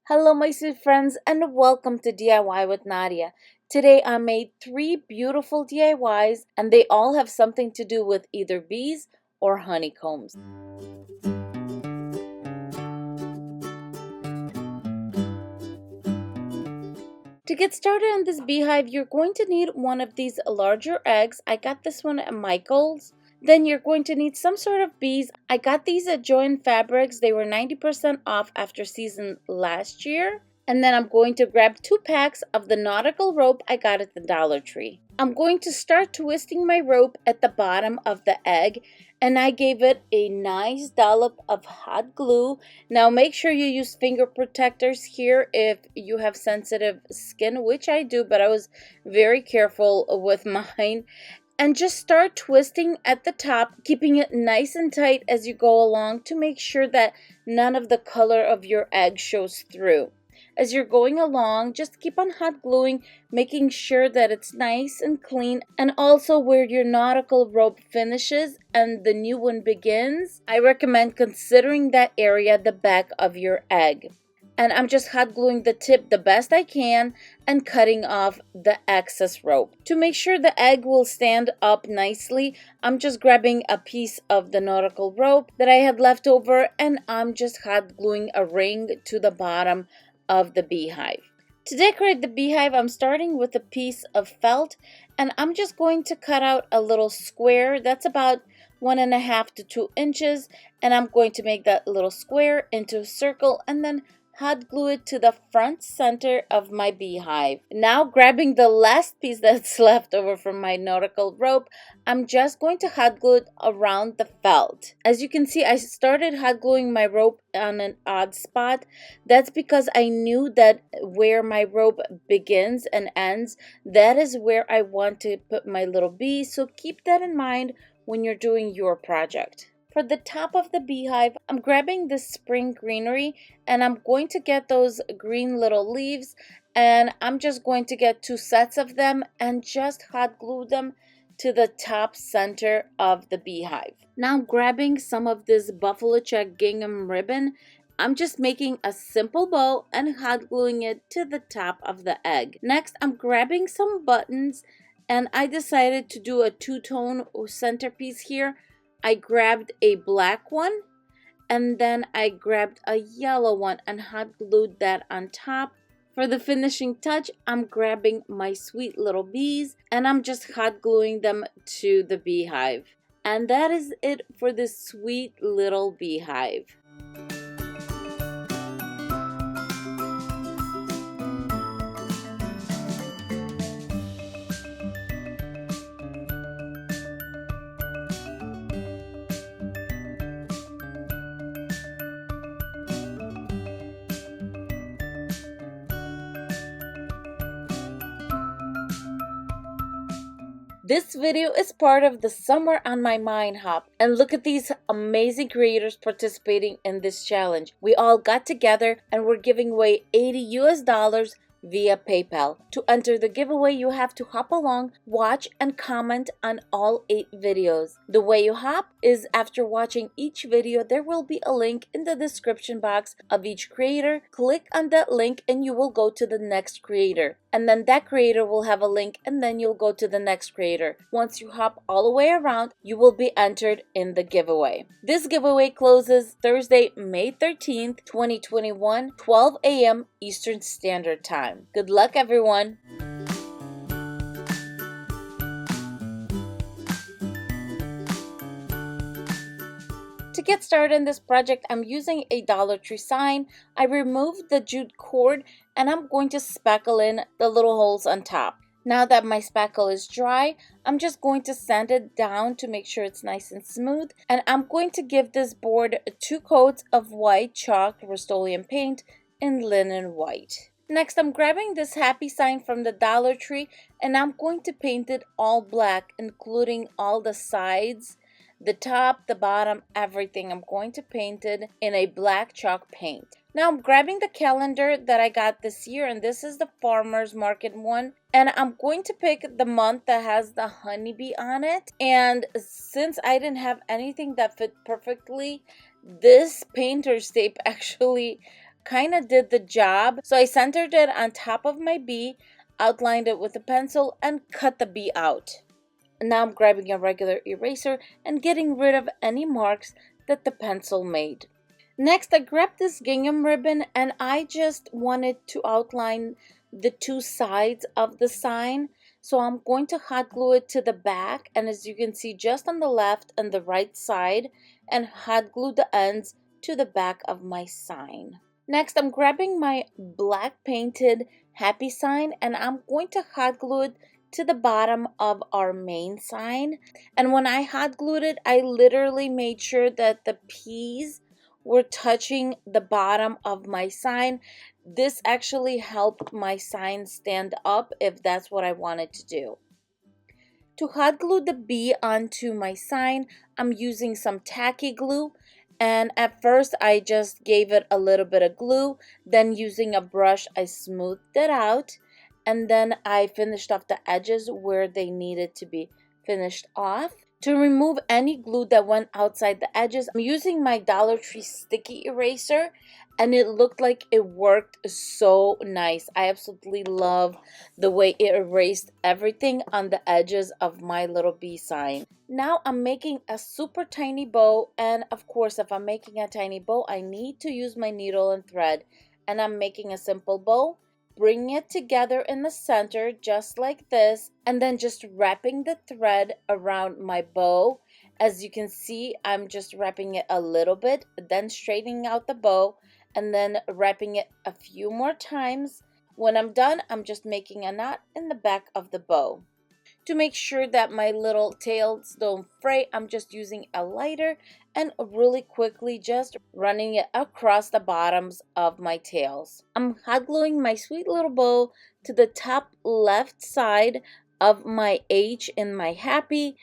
Hello my sweet friends and welcome to DIY with Nadia. Today I made 3 beautiful DIYs and they all have something to do with either bees or honeycombs. To get started on this beehive, you're going to need one of these larger eggs. I got this one at Michael's. Then you're going to need some sort of bees. I got these at Joy & Fabrics. They were 90% off after season last year. And then I'm going to grab 2 packs of the nautical rope I got at the Dollar Tree. I'm going to start twisting my rope at the bottom of the egg, and I gave it a nice dollop of hot glue. Now make sure you use finger protectors here if you have sensitive skin, which I do, but I was very careful with mine. And just start twisting at the top, keeping it nice and tight as you go along to make sure that none of the color of your egg shows through. As you're going along, just keep on hot gluing, making sure that it's nice and clean, and also where your nautical rope finishes and the new one begins, I recommend considering that area the back of your egg. And I'm just hot gluing the tip the best I can and cutting off the excess rope. To make sure the egg will stand up nicely, I'm just grabbing a piece of the nautical rope that I had left over and I'm just hot gluing a ring to the bottom of the beehive. To decorate the beehive, I'm starting with a piece of felt and I'm just going to cut out a little square that's about 1.5 to 2 inches, and I'm going to make that little square into a circle and then hot glue it to the front center of my beehive. Now grabbing the last piece that's left over from my nautical rope, I'm just going to hot glue it around the felt. As you can see, I started hot gluing my rope on an odd spot. That's because I knew that where my rope begins and ends, that is where I want to put my little bee. So keep that in mind when you're doing your project. For the top of the beehive, I'm grabbing this spring greenery and I'm going to get those green little leaves, and I'm just going to get 2 sets of them and just hot glue them to the top center of the beehive. Now grabbing some of this buffalo check gingham ribbon, I'm just making a simple bow and hot gluing it to the top of the egg. Next, I'm grabbing some buttons and I decided to do a 2-tone centerpiece here. I grabbed a black one and then I grabbed a yellow one and hot glued that on top. For the finishing touch, I'm grabbing my sweet little bees and I'm just hot gluing them to the beehive. And that is it for this sweet little beehive. This video is part of the Summer on My Mind Hop, and look at these amazing creators participating in this challenge. We all got together and we're giving away $80 via PayPal. To enter the giveaway, you have to hop along, watch, and comment on all 8 videos. The way you hop is after watching each video, there will be a link in the description box of each creator. Click on that link and you will go to the next creator. And then that creator will have a link and then you'll go to the next creator. Once you hop all the way around, you will be entered in the giveaway. This giveaway closes Thursday, May 13th, 2021, 12 a.m. Eastern Standard Time. Good luck, everyone! To get started in this project, I'm using a Dollar Tree sign. I removed the jute cord and I'm going to spackle in the little holes on top. Now that my spackle is dry, I'm just going to sand it down to make sure it's nice and smooth. And I'm going to give this board 2 coats of white chalk Rust-Oleum paint in linen white. Next, I'm grabbing this happy sign from the Dollar Tree and I'm going to paint it all black, including all the sides, the top, the bottom, everything. I'm going to paint it in a black chalk paint. Now I'm grabbing the calendar that I got this year, and this is the Farmers Market one. And I'm going to pick the month that has the honeybee on it. And since I didn't have anything that fit perfectly, this painter's tape actually kind of did the job. So I centered it on top of my bee, outlined it with a pencil, and cut the bee out. Now I'm grabbing a regular eraser and getting rid of any marks that the pencil made. Next, I grabbed this gingham ribbon and I just wanted to outline the two sides of the sign. So I'm going to hot glue it to the back, and as you can see, just on the left and the right side, and hot glue the ends to the back of my sign. Next, I'm grabbing my black painted happy sign and I'm going to hot glue it to the bottom of our main sign. And when I hot glued it, I literally made sure that the peas were touching the bottom of my sign. This actually helped my sign stand up if that's what I wanted to do. To hot glue the bee onto my sign, I'm using some tacky glue. And at first I just gave it a little bit of glue, then using a brush I smoothed it out, and then I finished off the edges where they needed to be finished off. To remove any glue that went outside the edges, I'm using my Dollar Tree sticky eraser, and it looked like it worked so nice. I absolutely love the way it erased everything on the edges of my little bee sign. Now I'm making a super tiny bow, and of course if I'm making a tiny bow, I need to use my needle and thread. And I'm making a simple bow, bringing it together in the center just like this, and then just wrapping the thread around my bow. As you can see, I'm just wrapping it a little bit, then straightening out the bow, and then wrapping it a few more times. When I'm done, I'm just making a knot in the back of the bow. To make sure that my little tails don't fray, I'm just using a lighter and really quickly just running it across the bottoms of my tails. I'm hot gluing my sweet little bow to the top left side of my H in my happy.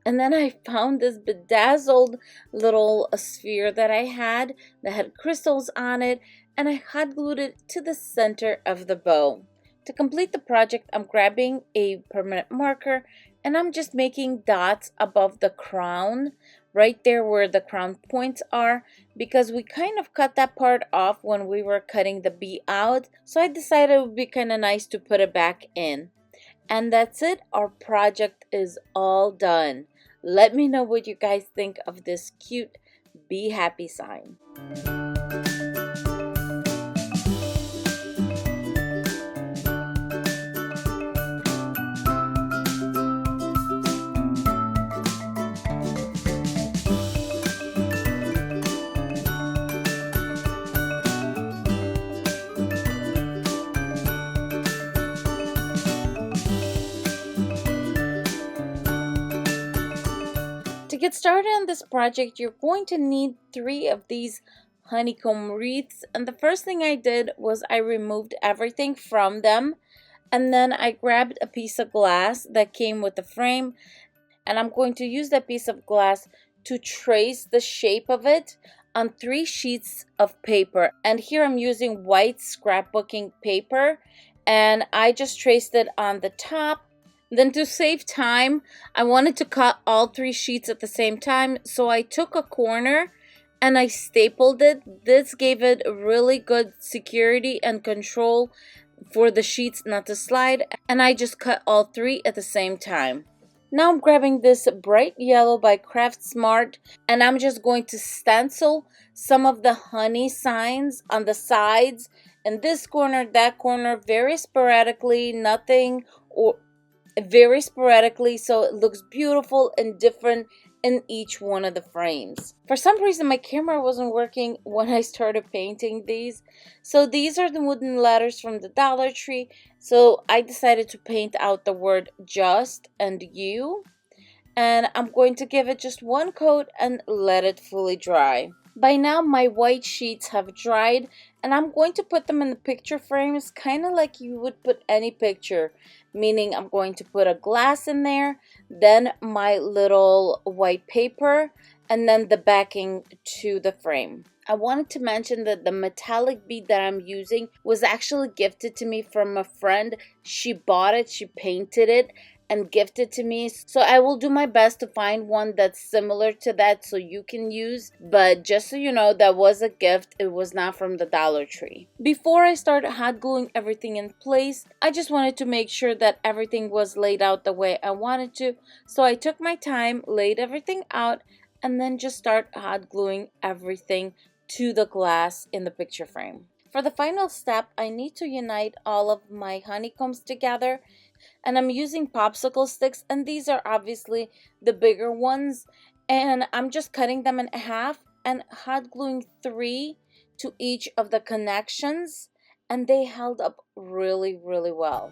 And then I found this bedazzled little sphere that I had that had crystals on it, and I hot glued it to the center of the bow. To complete the project, I'm grabbing a permanent marker and I'm just making dots above the crown, right there where the crown points are, because we kind of cut that part off when we were cutting the bee out. So I decided it would be kind of nice to put it back in. And that's it. Our project is all done. Let me know what you guys think of this cute Be Happy sign. To get started on this project, you're going to need 3 of these honeycomb wreaths, and the first thing I did was I removed everything from them, and then I grabbed a piece of glass that came with the frame, and I'm going to use that piece of glass to trace the shape of it on 3 sheets of paper. And here I'm using white scrapbooking paper, and I just traced it on the top. Then to save time, I wanted to cut all 3 sheets at the same time, so I took a corner and I stapled it. This gave it really good security and control for the sheets not to slide, and I just cut all 3 at the same time. Now I'm grabbing this bright yellow by Craft Smart, and I'm just going to stencil some of the honey signs on the sides, and this corner, that corner, very sporadically, very sporadically, so it looks beautiful and different in each one of the frames. For some reason my camera wasn't working when I started painting these, so these are the wooden letters from the Dollar Tree, so I decided to paint out the word just and you, and I'm going to give it just one coat and let it fully dry. By now my white sheets have dried, and I'm going to put them in the picture frames, kind of like you would put any picture, meaning I'm going to put a glass in there, then my little white paper, and then the backing to the frame. I wanted to mention that the metallic bead that I'm using was actually gifted to me from a friend. She bought it, she painted it, and gifted to me. So I will do my best to find one that's similar to that so you can use. But just so you know, that was a gift. It was not from the Dollar Tree. Before I started hot gluing everything in place, I just wanted to make sure that everything was laid out the way I wanted to. So I took my time, laid everything out, and then just start hot gluing everything to the glass in the picture frame. For the final step, I need to unite all of my honeycombs together, and I'm using popsicle sticks, and these are obviously the bigger ones, and I'm just cutting them in half and hot gluing 3 to each of the connections, and they held up really, really well.